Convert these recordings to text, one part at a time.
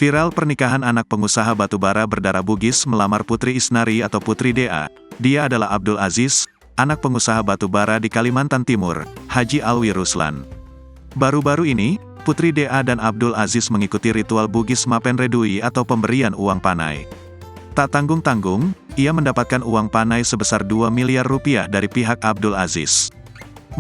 Viral pernikahan anak pengusaha batubara berdarah Bugis melamar Putri Isnari atau Putri Dea. Dia adalah Abdul Aziz, anak pengusaha batubara di Kalimantan Timur, Haji Alwi Ruslan. Baru-baru ini, Putri Dea dan Abdul Aziz mengikuti ritual Bugis Mapen Redui atau pemberian uang panai. Tak tanggung-tanggung, ia mendapatkan uang panai sebesar 2 miliar rupiah dari pihak Abdul Aziz.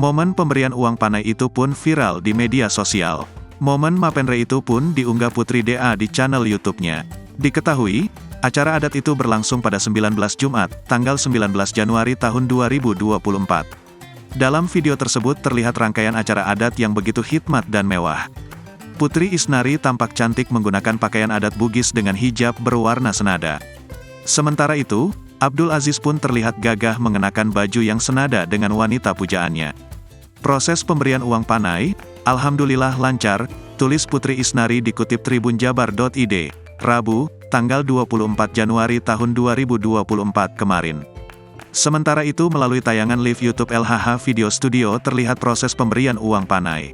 Momen pemberian uang panai itu pun viral di media sosial. Momen Mapenre itu pun diunggah Putri Dea di channel YouTube-nya. Diketahui, acara adat itu berlangsung pada 19 Jumat, tanggal 19 Januari tahun 2024. Dalam video tersebut terlihat rangkaian acara adat yang begitu hikmat dan mewah. Putri Isnari tampak cantik menggunakan pakaian adat Bugis dengan hijab berwarna senada. Sementara itu, Abdul Aziz pun terlihat gagah mengenakan baju yang senada dengan wanita pujaannya. Proses pemberian uang panai, alhamdulillah lancar, tulis Putri Isnari dikutip tribunjabar.id, Rabu, tanggal 24 Januari tahun 2024 kemarin. Sementara itu melalui tayangan live YouTube LHH Video Studio terlihat proses pemberian uang panai.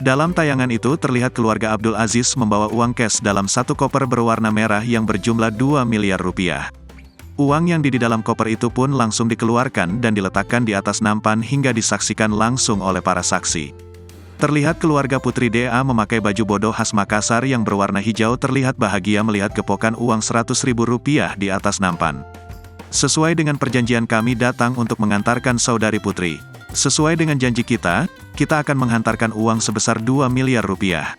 Dalam tayangan itu terlihat keluarga Abdul Aziz membawa uang cash dalam satu koper berwarna merah yang berjumlah 2 miliar rupiah. Uang yang di dalam koper itu pun langsung dikeluarkan dan diletakkan di atas nampan hingga disaksikan langsung oleh para saksi. Terlihat keluarga Putri Dea memakai baju bodoh khas Makassar yang berwarna hijau terlihat bahagia melihat gepokan uang Rp100.000 di atas nampan. Sesuai dengan perjanjian kami datang untuk mengantarkan saudari Putri. Sesuai dengan janji kita akan menghantarkan uang sebesar 2 miliar rupiah.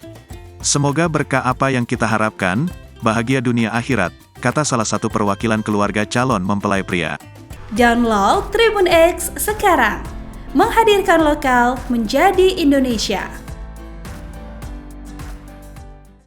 Semoga berkah apa yang kita harapkan, bahagia dunia akhirat, kata salah satu perwakilan keluarga calon mempelai pria. Download Tribun X sekarang. Menghadirkan lokal menjadi Indonesia.